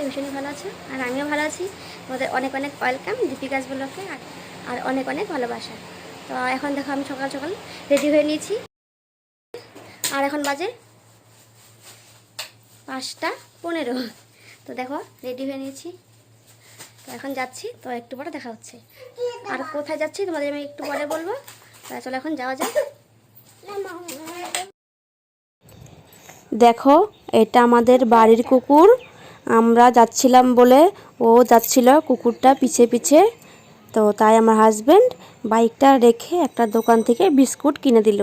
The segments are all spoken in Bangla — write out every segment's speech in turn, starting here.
ভীষণই ভালো আছো, আর আমিও ভালো আছি। তোমাদের অনেক অনেক ওয়েলকাম দীপিকাস ব্লগে, আর অনেক অনেক ভালোবাসা। তো এখন দেখো আমি সকাল সকাল রেডি হয়ে নিয়েছি, আর এখন বাজে 5টা 15। তো দেখো রেডি হয়ে নিয়েছি, তো এখন যাচ্ছি। তো একটু পরে দেখা হচ্ছে, আর কোথায় যাচ্ছি তোমাদের আমি একটু পরে বলবো। চলো এখন যাওয়া যায়। দেখো এটা আমাদের বাড়ির কুকুর, আমরা যাচ্ছিলাম বলে ও যাচ্ছিল কুকুরটা পিছে পিছে। তো তাই আমার হাজবেন্ড বাইকটা রেখে একটা দোকান থেকে বিস্কুট কিনে দিল।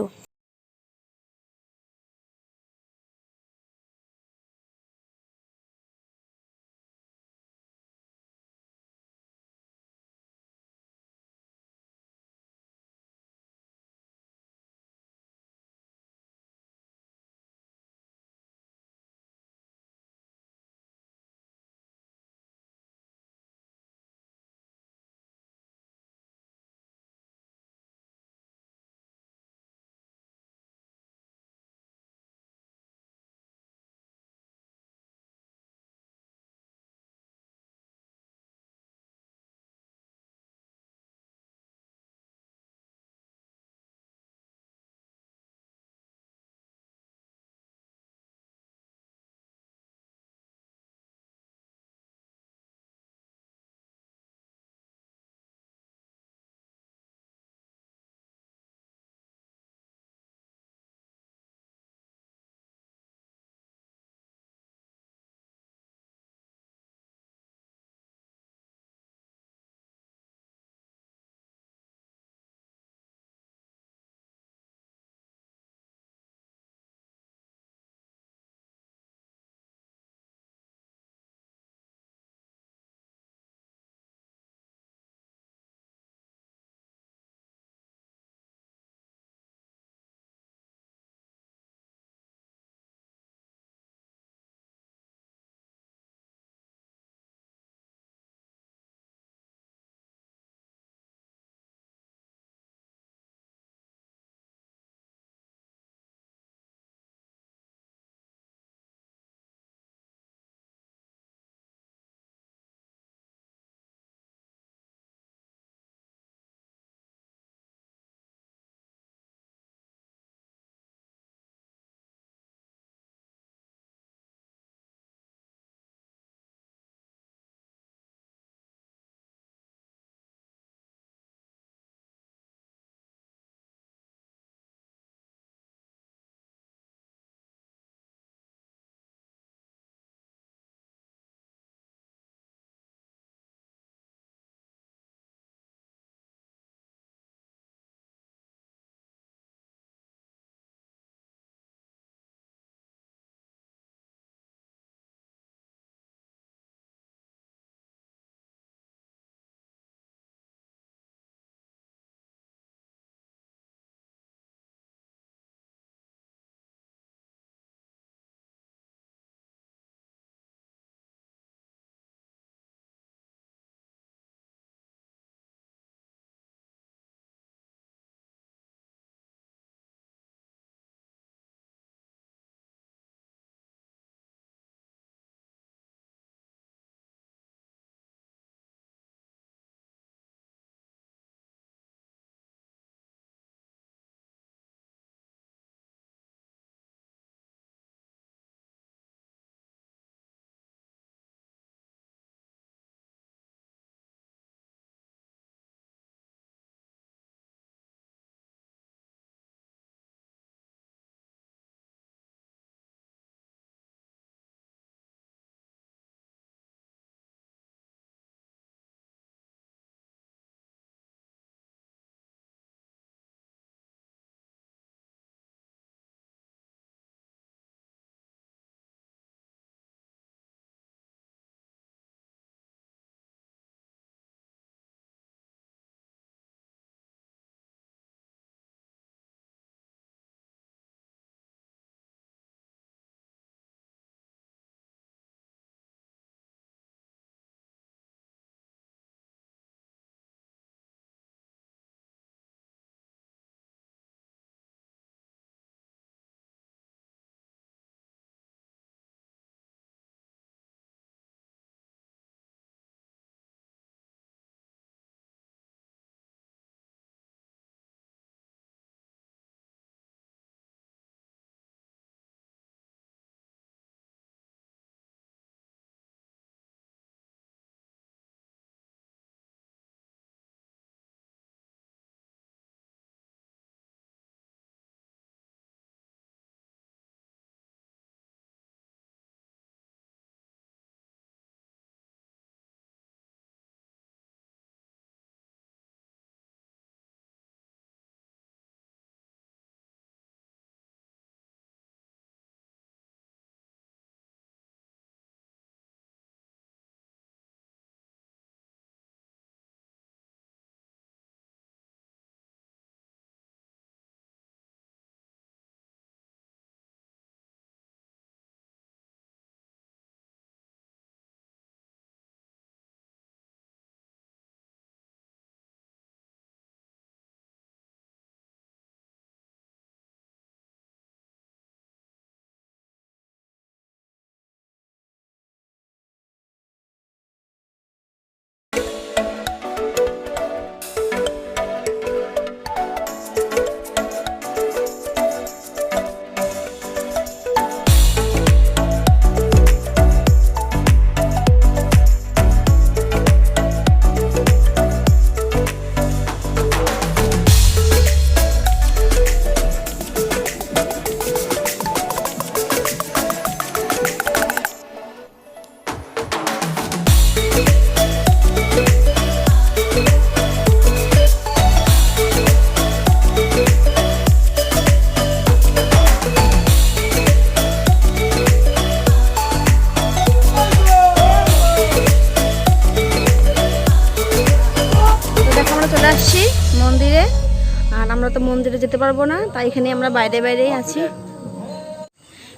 মন্দিরে যেতে পারবো না, তাই এখানে আমরা বাইরে বাইরেই আছি।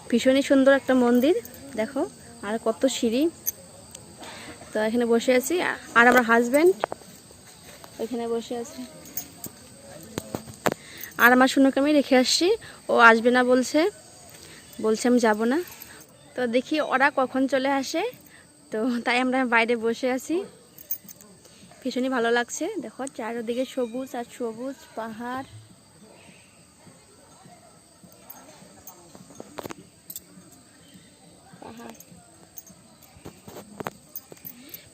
ভীষণই সুন্দর একটা মন্দির, দেখো আর কত সিঁড়ি। তো এখানে বসে আছি, আর আমার হাজব্যান্ড ওইখানে বসে আছে। আর আমার শুনুকে আমি রেখে আসছি, ও আসবে না বলছে আমি যাব না। তো দেখি ওরা কখন চলে আসে, তো তাই আমরা বাইরে বসে আছি। ভীষণই ভালো লাগছে, দেখো চারিদিকে সবুজ আর সবুজ পাহাড়।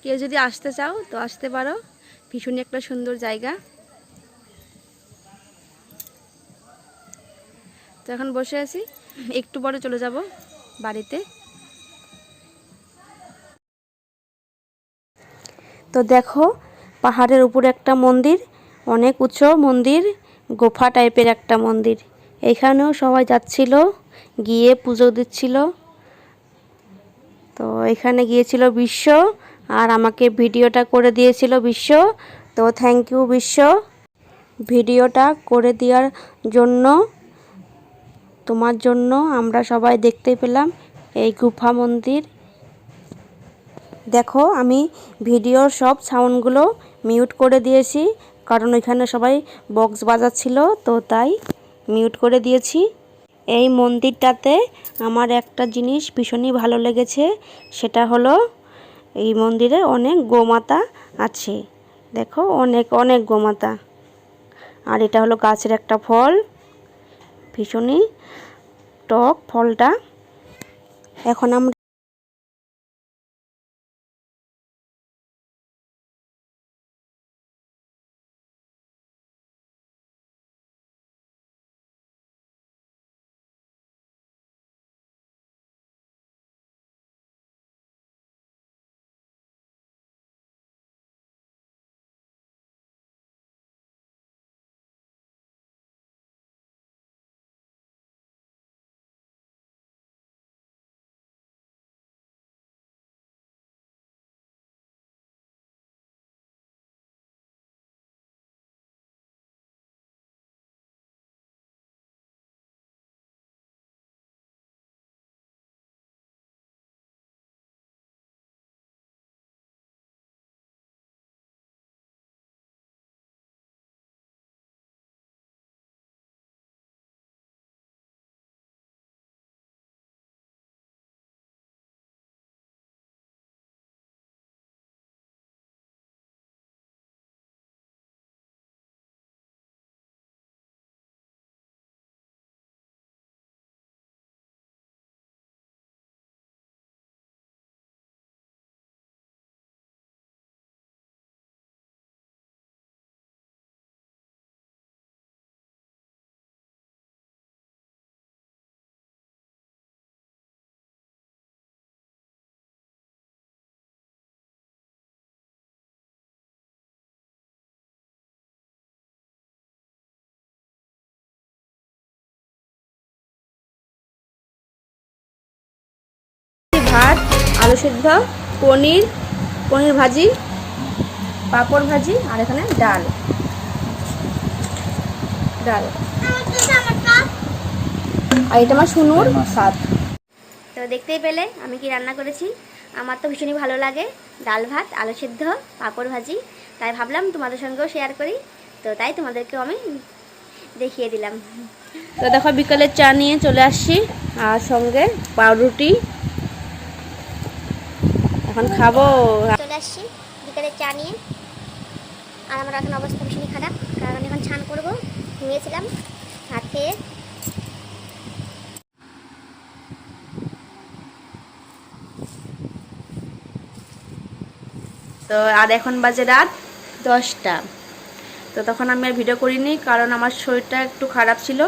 কেউ যদি আসতে চাও তো আসতে পারো, ভীষণই একটা সুন্দর জায়গা। তো এখন বসে আছি, একটু পরে চলে যাব বাড়িতে। তো দেখো পাহাড়ের উপরে একটা মন্দির, অনেক উঁচু মন্দির, গোফা টাইপের একটা মন্দির। এখানেও সবাই যাচ্ছিল, গিয়ে পুজো দিচ্ছিল। তো এখানে গিয়েছিল বিশ্ব, আর আমাকে ভিডিওটা করে দিয়েছিল বিশ্ব। তো থ্যাংক ইউ বিশ্ব, ভিডিওটা করে দেওয়ার জন্য। তোমার জন্য আমরা সবাই দেখতে পেলাম এই গুফা মন্দির। দেখো আমি ভিডিওর সব সাউন্ডগুলো মিউট করে দিয়েছি, কারণ ওইখানে সবাই বক্স বাজাচ্ছিল, তো তাই মিউট করে দিয়েছি। এই মন্দিরটাতে আমার একটা জিনিস ভীষণই ভালো লেগেছে, সেটা হলো এই মন্দিরে অনেক গোমাতা আছে। দেখো অনেক অনেক গোমাতা। আর এটা হলো গাছের একটা ফল, ভীষণই টক ফলটা। এখন আমরা ভাত, আলু সিদ্ধ, পনির ভাজি, পাঁপড় ভাজি, আর এখানে ডাল। আর এটা আমার শুনুর স্বাদ। তো দেখতেই পেলে আমি কি রান্না করেছি। আমার তো ভীষণই ভালো লাগে ডাল ভাত, আলু সিদ্ধ, পাঁপড় ভাজি, তাই ভাবলাম তোমাদের সঙ্গেও শেয়ার করি। তো তাই তোমাদেরকেও আমি দেখিয়ে দিলাম। তো দেখো বিকালের চা নিয়ে চলে আসছি, আর সঙ্গে পাউরুটি এখন খাবো। চলে আসছি বিকালের চা নিয়ে, আর আমার এখন অবস্থা ভীষণই খারাপ, কারণ এখন স্নান করবো, ঘুমিয়েছিলাম ভাত খেয়ে। তো আর এখন বাজে রাত 10টা। তো তখন আমি আর ভিডিও করিনি, কারণ আমার শরীরটা একটু খারাপ ছিল,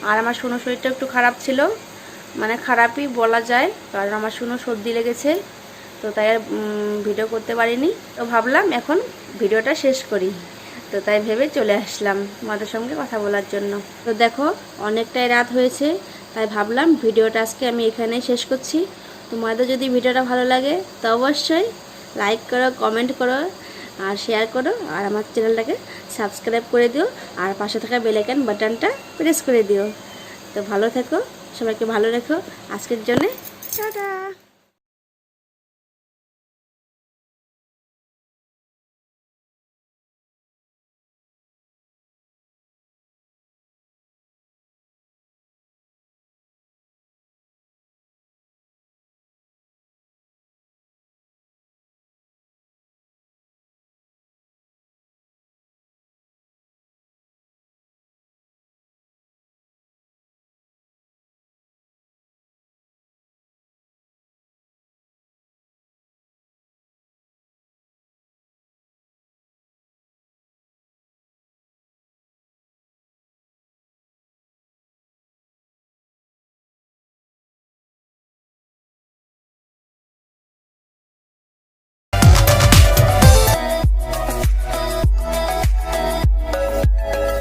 আর আমার শুনো শরীরটা একটু খারাপ ছিল, মানে খারাপই বলা যায়, কারণ আমার শুনো সর্দি লেগেছে। তো তাই আর ভিডিও করতে পারিনি। তো ভাবলাম এখন ভিডিওটা শেষ করি, তো তাই ভেবে চলে আসলাম তোমাদের সঙ্গে কথা বলার জন্য। তো দেখো অনেকটাই রাত হয়েছে, তাই ভাবলাম ভিডিওটা আজকে আমি এখানেই শেষ করছি। তোমাদের যদি ভিডিওটা ভালো লাগে তো অবশ্যই লাইক করো, কমেন্ট করো, আর শেয়ার করো, আর আমার চ্যানেলটাকে সাবস্ক্রাইব করে দিও, আর পাশে থাকা বেল আইকন বাটনটা প্রেস করে দিও। তো ভালো থেকো, সবাইকে ভালো রেখো। আজকের জন্যে টাটা।